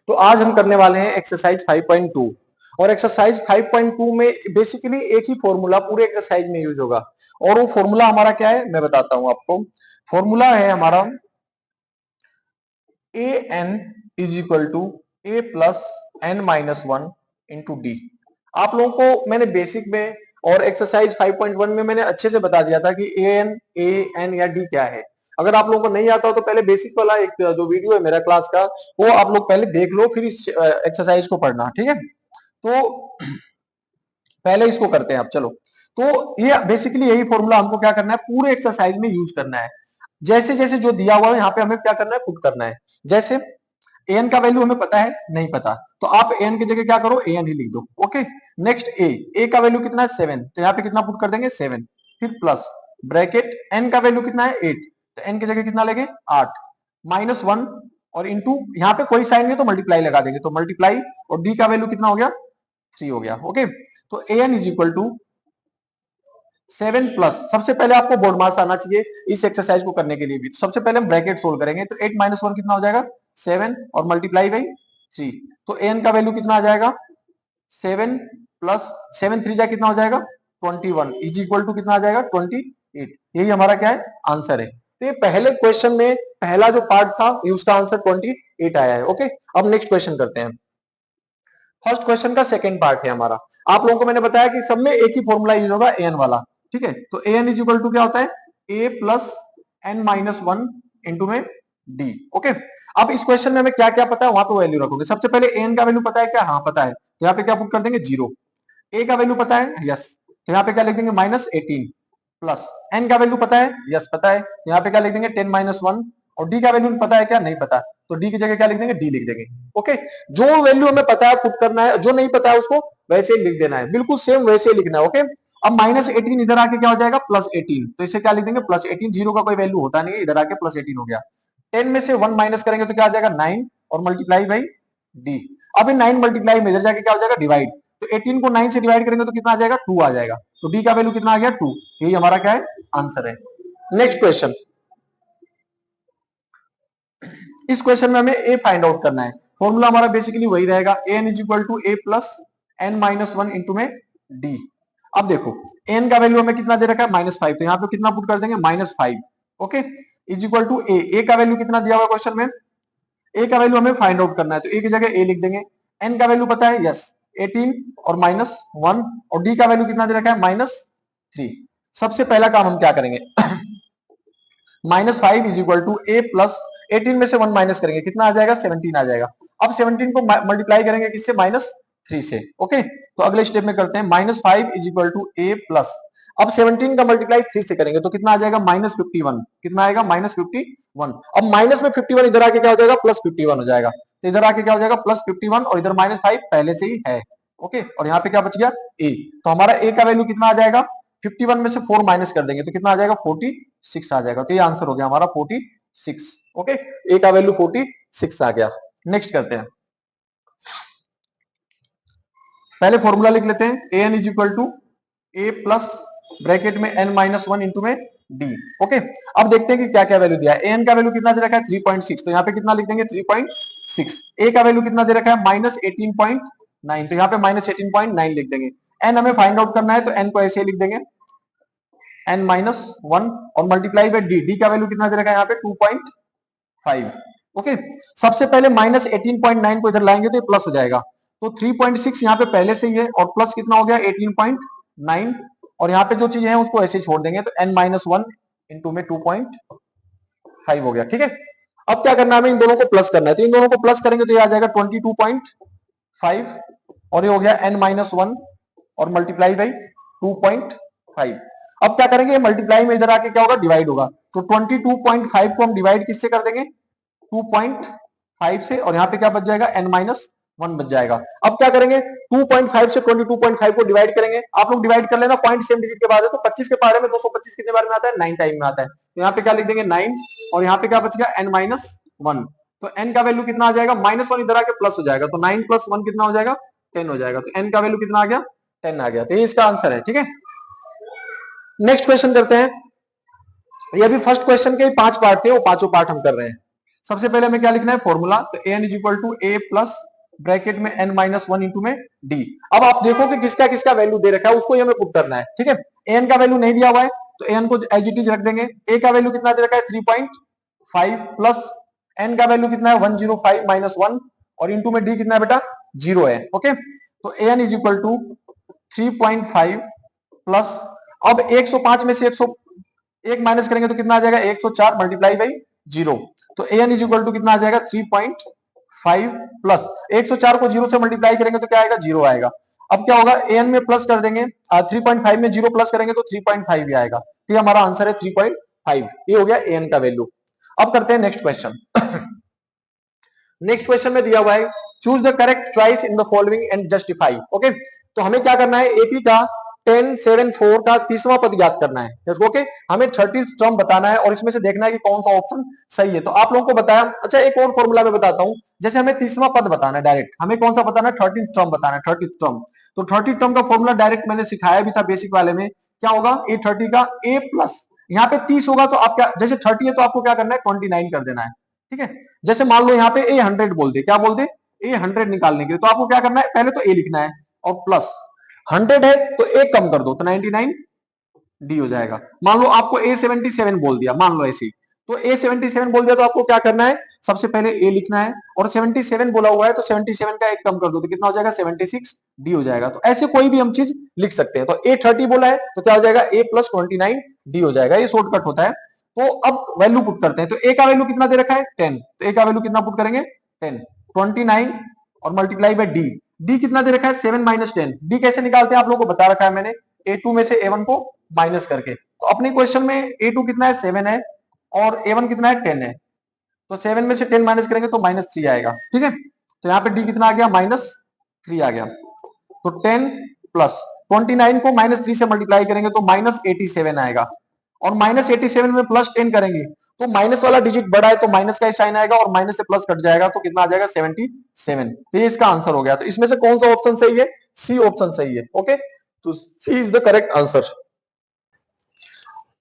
तो आज हम करने वाले हैं एक्सरसाइज 5.2 और एक्सरसाइज 5.2 में बेसिकली एक ही फॉर्मूला पूरे एक्सरसाइज में यूज होगा और वो फॉर्मूला हमारा क्या है मैं बताता हूं आपको। फॉर्मूला है हमारा a n is equal to a plus n minus one into d. आप लोगों को मैंने बेसिक में और एक्सरसाइज 5.1 में मैंने अच्छे से बता दिया था कि ए एन या डी क्या है। अगर आप लोगों को नहीं आता हो तो पहले बेसिक वाला एक जो वीडियो है मेरा क्लास का वो आप लोग पहले देख लो, फिर इस एक्सरसाइज को पढ़ना, ठीक है। तो पहले इसको करते हैं अब, चलो। तो ये बेसिकली यही फॉर्मूला हमको क्या करना है पूरे एक्सरसाइज में यूज करना है। जैसे जैसे जो दिया हुआ है यहाँ पे हमें क्या करना है पुट करना है। जैसे एन का वैल्यू हमें पता है नहीं पता, तो आप एन की जगह क्या करो एन ही लिख दो। ओके, नेक्स्ट ए का वैल्यू कितना है 7, तो यहाँ पे कितना पुट कर देंगे 7, फिर प्लस ब्रैकेट एन का वैल्यू कितना है 8, तो एन की जगह कितना लेंगे 8 माइनस 1 और इंटू यहाँ पे कोई साइन नहीं तो मल्टीप्लाई लगा देंगे, तो मल्टीप्लाई और डी का वैल्यू कितना हो गया 3 हो गया। ओके, तो a n is equal to 7 plus, सबसे पहले आपको बोर्ड मार्क्स आना चाहिए इस एक्सरसाइज को करने के लिए भी। तो सबसे पहले हम ब्रैकेट सोल्व करेंगे, तो 8 माइनस 1 कितना हो जाएगा 7 और मल्टीप्लाई बाई 3, तो एन का वैल्यू कितना आ जाएगा 7 प्लस 7 3 जा कितना हो जाएगा 21 इज इक्वल टू कितना आ जाएगा 28। यही हमारा क्या है आंसर है। तो ये पहले क्वेश्चन में पहला जो पार्ट था उसका आंसर 28 आया है। ओके, अब नेक्स्ट क्वेश्चन करते हैं। फर्स्ट क्वेश्चन का सेकंड पार्ट है हमारा। आप लोगों को मैंने बताया कि सब में एक ही फॉर्मूला यूज होगा एन वाला, ठीक है। तो a n is equal to क्या होता है a plus n minus one into में डी। ओके, अब इस क्वेश्चन में हमें क्या क्या पता है वहां पे वैल्यू रखोगे। सबसे पहले एन का वैल्यू पता है क्या, हाँ पता है, तो यहाँ पे क्या पुट कर देंगे 0। ए का वैल्यू पता है यस, तो यहाँ पे क्या लिख देंगे -18 प्लस एन का वैल्यू पता है यस पता है, यहाँ पे क्या लिख देंगे 10 माइनस 1 और डी का वैल्यू पता है क्या नहीं पता, तो डी की जगह क्या लिख देंगे डी लिख देंगे। ओके, जो वैल्यू हमें पता है पुट करना है, जो नहीं पता है उसको वैसे ही लिख देना है, बिल्कुल सेम वैसे ही लिखना है। ओके, अब -18 इधर आके क्या हो जाएगा +18, तो इसे क्या लिख देंगे +18, जीरो का कोई वैल्यू होता नहीं है, इधर आके +18 हो गया। 10 में से 1 माइनस करेंगे तो क्या आ जाएगा 9 और मल्टीप्लाई बाई डी। अब इन 9 मल्टीप्लाई में इधर जाके क्या हो जाएगा डिवाइड, तो 18 को 9 से डिवाइड करेंगे तो कितना आ जाएगा 2 आ जाएगा, तो डी का वैल्यू कितना आ गया 2। यही हमारा क्या है आंसर है। नेक्स्ट क्वेश्चन, इस क्वेश्चन में हमें ए फाइंड आउट करना है। फॉर्मूला हमारा बेसिकली वही रहेगा n is equal to a plus n minus one into में डी। अब देखो एन का वैल्यू हमें कितना दे रखा है -5, तो यहाँ पे कितना पुट कर देंगे -5। ओके, इज इक्वल टू ए का वैल्यू कितना दिया हुआ क्वेश्चन में, ए का वैल्यू हमें फाइंड आउट करना है, तो ए की जगह ए लिख देंगे। एन का वैल्यू पता है यस 18 और -1 और डी का वैल्यू कितना दे रखा है -3। सबसे पहला काम हम क्या करेंगे -5 is equal to a plus 18 में से 1 माइनस करेंगे कितना आ जाएगा 17 आ जाएगा। अब 17 को मल्टीप्लाई करेंगे किससे -3 से। ओके, तो अगले स्टेप में करते हैं -5 is equal to a plus, अब 17 का मल्टीप्लाई 3 से करेंगे तो कितना आ जाएगा -51, कितना आएगा -51। अब माइनस में 51 इधर आके क्या हो जाएगा +51 हो जाएगा, तो इधर आके क्या हो जाएगा +51 और इधर -5 पहले से ही है। ओके, और यहाँ पे क्या बच गया ए, तो हमारा ए का वैल्यू कितना आ जाएगा 51 में से 4 माइनस कर देंगे तो कितना आ जाएगा 46 आ जाएगा, तो ये आंसर हो गया हमारा 46। ओके, ए का वैल्यू 46 आ गया। नेक्स्ट करते हैं, पहले फॉर्मूला लिख लेते हैं a n is equal to a plus bracket में एन माइनस वन इंटू में डी। ओके, अब देखते हैं कि क्या क्या वैल्यू दिया है। एन का वैल्यू कितना दे रखा है 3.6, तो यहाँ पे कितना लिख देंगे 3.6। ए का वैल्यू कितना दे रखा है -18.9, तो यहाँ पे -18.9 लिख देंगे। एन हमें फाइंड आउट करना है तो एन को ऐसे लिख देंगे n-1 और मल्टीप्लाई बाय डी, डी का वैल्यू कितना दे रखा है यहाँ पे 2.5। ओके, सबसे पहले -18.9 को इधर लाएंगे तो ये प्लस हो जाएगा, तो 3.6 यहाँ पे पहले से ही है और प्लस कितना हो गया 18.9 और यहाँ पे जो चीज है उसको ऐसे छोड़ देंगे, तो n-1 इंटू में 2.5 हो गया। ठीक है, अब क्या करना है हमें इन दोनों को प्लस करना है, तो इन दोनों को प्लस करेंगे तो ये आ जाएगा 22.5 और ये हो गया n-1 और मल्टीप्लाई बाई 2.5। अब क्या करेंगे मल्टीप्लाई में इधर आके क्या होगा डिवाइड होगा, तो 22.5 को हम डिवाइड किससे कर देंगे 2.5 से और यहाँ पे क्या बच जाएगा n-1 बच जाएगा। अब क्या करेंगे 2.5 से 22.5 को डिवाइड करेंगे, आप लोग डिवाइड कर लेना, पॉइंट सेम डिजिट के बाद है, तो 25 के पहाड़े में 225 कितने बार में आता है 9 टाइम में आता है, तो यहाँ पे क्या लिख देंगे 9 और यहाँ पे क्या बच गया n-1, तो n का वैल्यू कितना आ जाएगा -1 इधर आके प्लस हो जाएगा, तो 9 + 1 कितना हो जाएगा 10 हो जाएगा, तो n का वैल्यू कितना आ गया 10 आ गया, तो ये इसका आंसर है। ठीक है, नेक्स्ट क्वेश्चन करते हैं। ये अभी फर्स्ट क्वेश्चन के 5 पार्ट थे, वो पांचों पार्ट हम कर रहे हैं। सबसे पहले हमें क्या लिखना है फॉर्मूला, तो an is equal to a plus bracket में n माइनस वन इंटू में डी। अब आप देखो कि किसका किसका वैल्यू दे रखा है, उसको ही हमें पुट करना है, ठीक है। an का वैल्यू नहीं दिया हुआ है तो an को एज इट इज रख देंगे। a का वैल्यू कितना दे रखा है 3.5 प्लस n का वैल्यू कितना है 105 माइनस वन और इंटू में d कितना है बेटा 0 है, ओके। तो an is equal to 3.5 plus, अब 105 में से 101 माइनस करेंगे तो कितना आ जाएगा 104 मल्टीप्लाई बाई 0। तो an इज इक्वल टू कितना आ जाएगा 3.5 प्लस 104 को 0 से मल्टीप्लाई करेंगे तो क्या आएगा 0 आएगा। अब क्या होगा an में प्लस कर देंगे, 3.5 में 0 प्लस करेंगे तो 3.5 ही आएगा। तो हमारा आंसर है 3.5, ये हो गया an का वैल्यू। अब करते हैं नेक्स्ट क्वेश्चन। नेक्स्ट क्वेश्चन में दिया हुआ है choose the correct choice in the following and justify, okay. तो हमें क्या करना है एपी का 1074 का तीसरा पद याद करना है, ओके। हमें 30 टर्म बताना है और इसमें से देखना है कि कौन सा ऑप्शन सही है। तो आप लोगों को बताया, अच्छा एक और फॉर्मूला में बताता हूं, जैसे हमें तीसरा पद बताना है डायरेक्ट, हमें कौन सा बताना है 30 टर्म बताना है, 30 टर्म। तो 30 टर्म का फॉर्मूला डायरेक्ट मैंने सिखाया भी था बेसिक वाले में, क्या होगा ए 30 का ए प्लस, यहाँ पे 30 होगा तो आप क्या, जैसे 30 है तो आपको क्या करना है 29 कर देना है, ठीक है। जैसे मान लो यहाँ पे ए 100 बोल दे, क्या बोल दे ए 100 निकालने के लिए, तो आपको क्या करना है पहले तो ए लिखना है और प्लस 100 है तो एक कम कर दो तो 99 डी हो जाएगा। मान लो आपको ए 77 बोल दिया, मान लो ऐसे, तो ए 77 बोल दिया तो आपको क्या करना है सबसे पहले ए लिखना है और 77 बोला हुआ है तो 77 का एक कम कर दो तो कितना हो जाएगा 76 डी हो जाएगा। तो ऐसे कोई भी हम चीज लिख सकते हैं। तो ए 30 बोला है तो क्या हो जाएगा ए प्लस 29 डी हो जाएगा, ये शॉर्टकट होता है। तो अब वैल्यू पुट करते हैं, तो ए का वैल्यू कितना दे रखा है 10, तो ए का वैल्यू कितना पुट करेंगे 10, 29 और मल्टीप्लाई बाय डी, डी कितना दे रखा है 7 माइनस 10, डी कैसे निकालते हैं आप लोगों को बता रखा है मैंने, ए2 में से ए1 को माइनस करके। तो अपने क्वेश्चन में ए2 कितना है 7 है और ए1 कितना है 10 है, तो 7 में से 10 माइनस करेंगे तो -3 आएगा, ठीक है। तो यहाँ पे डी कितना आ गया -3 आ गया। तो 10 प्लस 29 को -3 से मल्टीप्लाई करेंगे तो -87 आएगा और -87 में +10 करेंगे तो माइनस वाला डिजिट बड़ा है तो माइनस का साइन आएगा और माइनस से प्लस कट जाएगा तो कितना आ जाएगा 77। तो ये इसका आंसर हो गया। तो इसमें से कौन सा ऑप्शन सही है, सी ऑप्शन सही है, ओके। तो सी इज द करेक्ट आंसर।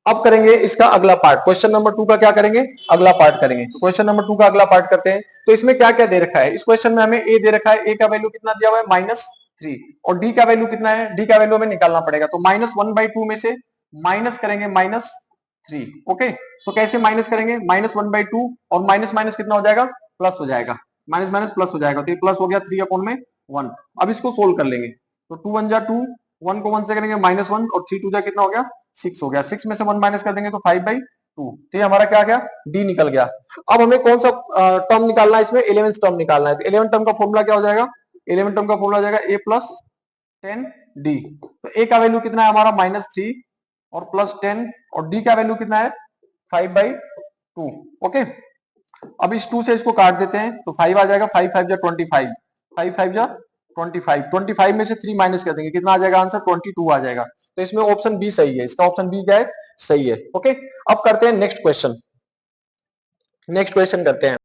अब करेंगे इसका अगला पार्ट, क्वेश्चन नंबर 2 का क्या करेंगे अगला पार्ट करेंगे। तो क्वेश्चन नंबर 2 का अगला पार्ट करते हैं। तो इसमें क्या क्या दे रखा है, इस क्वेश्चन में हमें ए दे रखा है, ए का वैल्यू कितना दिया हुआ है -3 और डी का वैल्यू कितना है, डी का वैल्यू हमें निकालना पड़ेगा। तो -1/2 में से माइनस करेंगे -3, ओके। तो कैसे माइनस करेंगे, -1/2 और माइनस माइनस कितना हो जाएगा प्लस हो जाएगा, माइनस माइनस प्लस हो जाएगा, तो ये प्लस हो गया 3/1। अब इसको सोल्व कर लेंगे तो 2 1 जा 2, 1 को 1 से करेंगे -1 और 3 2 जा कितना हो गया 6 हो गया, 6 में से 1 माइनस कर देंगे तो 5/2। तो ये हमारा क्या गया डी निकल गया। अब हमें कौन सा टर्म निकालना है, इसमें 11th टर्म निकालना है। तो 11th टर्म का फॉर्मूला क्या हो जाएगा, 11th टर्म का फॉर्मूला हो जाएगा ए प्लस 10 डी। तो ए का वैल्यू कितना है हमारा -3 और +10 और डी का वैल्यू कितना है 5/2, ओके। अब इस 2 से इसको काट देते हैं तो 5 आ जाएगा, 5 5 जा 25, 5 5 जा 25, 25 में से 3 माइनस कर देंगे कितना आ जाएगा आंसर 22 आ जाएगा। तो इसमें ऑप्शन बी सही है, इसका ऑप्शन बी क्या है सही है, ओके। अब करते हैं नेक्स्ट क्वेश्चन, नेक्स्ट क्वेश्चन करते हैं।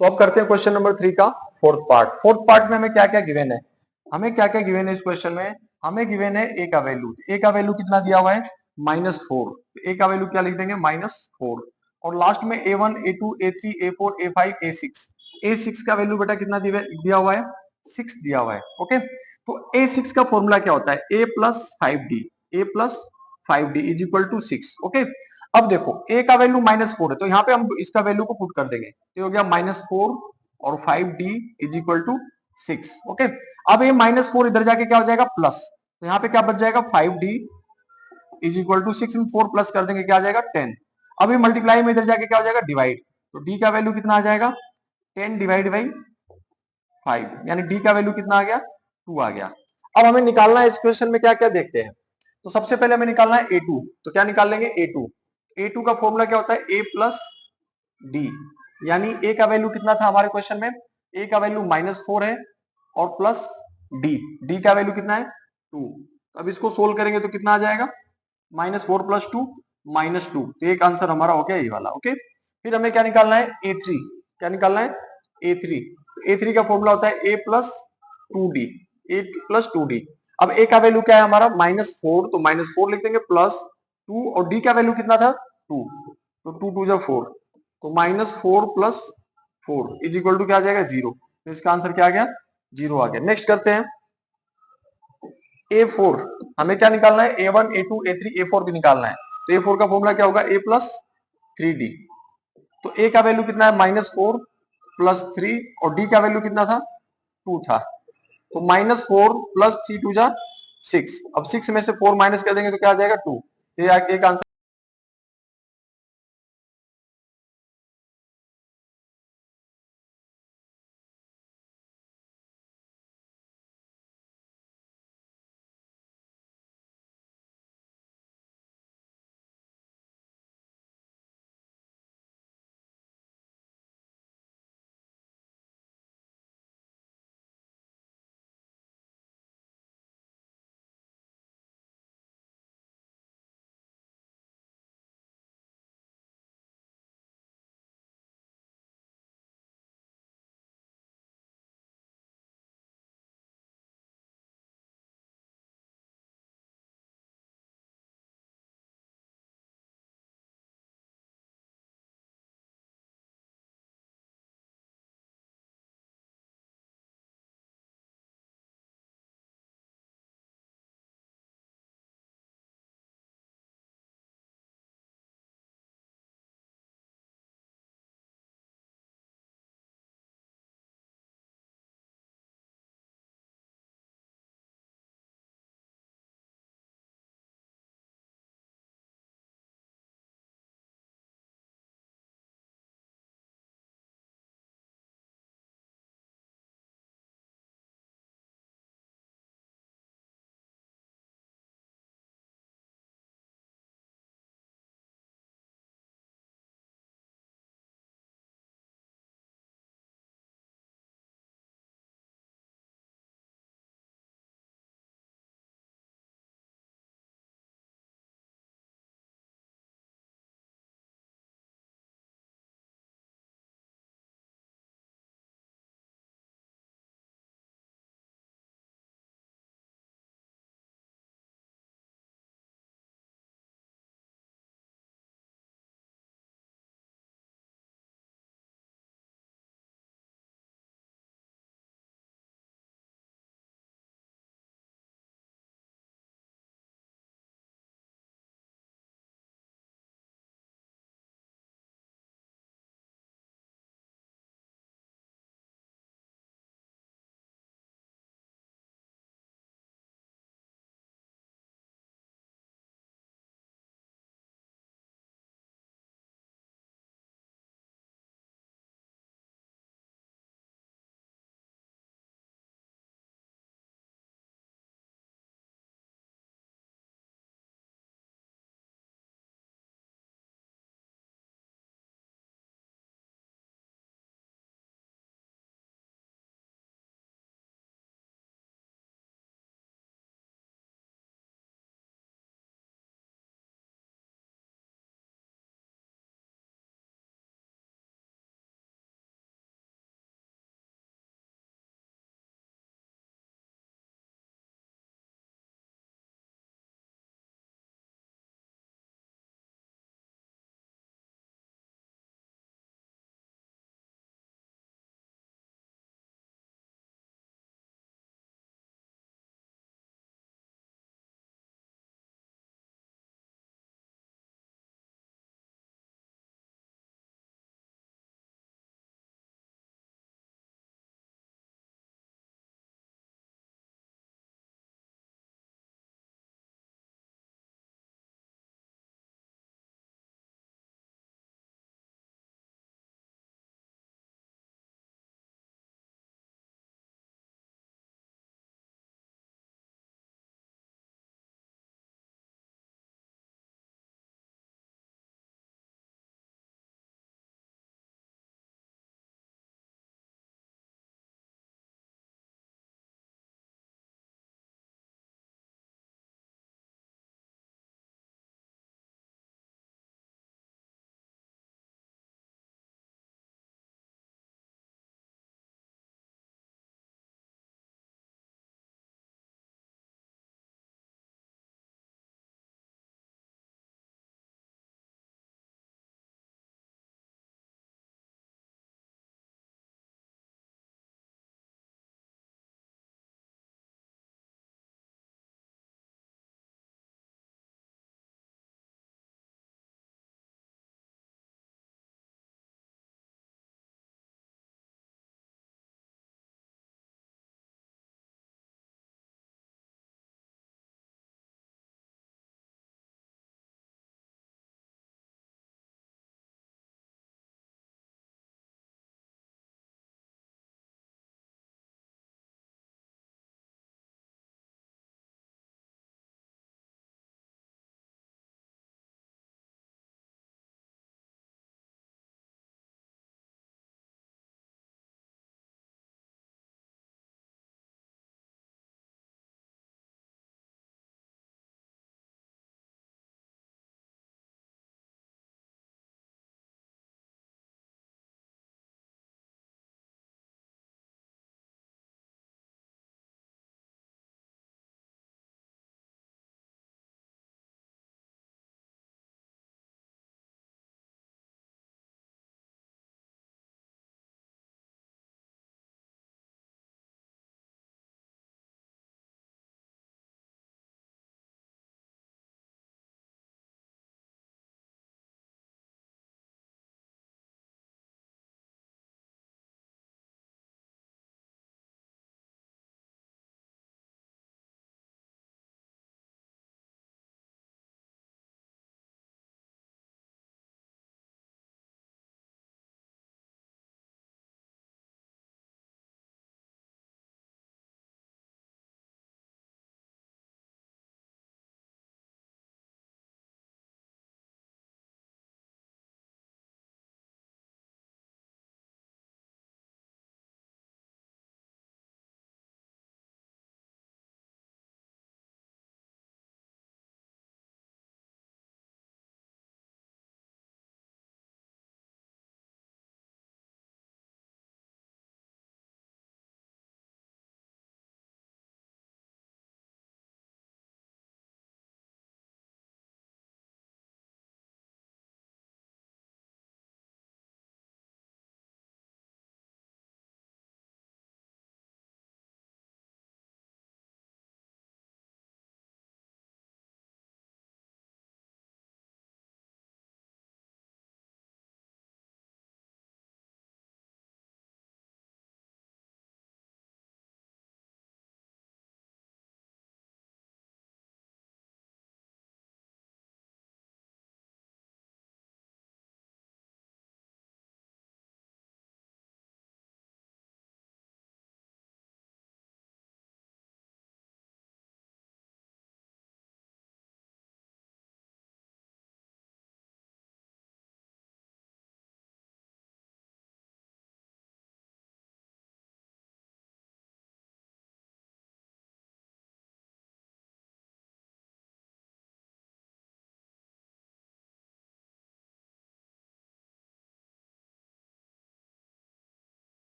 तो अब करते हैं क्वेश्चन नंबर 3 का फोर्थ पार्ट। फोर्थ पार्ट में हमें क्या क्या गिवन है, हमें क्या क्या गिवन है इस क्वेश्चन में। हमें गिवन है ए का वैल्यू, ए का वैल्यू कितना दिया हुआ है -4, ए का वैल्यू क्या लिख देंगे -4, और लास्ट में A1 A2 A3 A4 A5 A6, A6 का वैल्यू बेटा कितना दिया हुआ है 6 दिया हुआ है। ओके, तो A6 का फॉर्मूला क्या होता है A plus 5D, A plus 5D is equal to 6। Okay, अब देखो a का वैल्यू -4 है तो यहाँ पे हम इसका वैल्यू को पुट कर देंगे, तो हो गया -4 और 5D is equal to 6। Okay, अब ये -4 इधर जाके क्या हो जाएगा प्लस, तो यहाँ पे क्या बच जाएगा 5D इज इक्वल टू 6 में 4 प्लस कर देंगे क्या आ जाएगा 10। अब ये मल्टीप्लाई में इधर जाके क्या हो जाएगा डिवाइड, तो d का वैल्यू कितना आ जाएगा 10 डिवाइड बाई 5, यानी d का वैल्यू कितना आ गया 2 आ गया। अब हमें निकालना है इस क्वेश्चन में क्या क्या देखते हैं, तो सबसे पहले हमें निकालना है A2, तो क्या निकाल लेंगे A2 का फॉर्मूला क्या होता है A प्लस डी, यानी A का वैल्यू कितना था हमारे क्वेश्चन में, A का वैल्यू -4 है और प्लस D का वैल्यू कितना है 2, तो अब इसको सोल्व करेंगे तो कितना आ जाएगा -4 प्लस 2 -2, तो एक आंसर हमारा हो गया ये वाला। ओके, फिर हमें क्या निकालना है A3, क्या निकालना है A3, तो A3 का फॉर्मूला होता है A plus 2D, A plus 2D। अब A का वैल्यू क्या है हमारा -4, तो -4 लिख देंगे प्लस 2, और D का वैल्यू कितना था 2, तो 2 2 जा 4, तो -4 प्लस 4 इज इक्वल टू क्या आ जाएगा 0, तो इसका आंसर क्या आ गया 0 आ गया। नेक्स्ट करते हैं A4, हमें क्या निकालना है A1 A2 A3 A4 भी निकालना है, तो A4 का फॉर्मूला क्या होगा A प्लस 3D, तो A का वैल्यू कितना है -4 प्लस 3, और D का वैल्यू कितना था 2 था, तो -4 प्लस 3 2 जा 6, अब 6 में से 4 माइनस कर देंगे तो क्या आ जाएगा 2, ये एक आंसर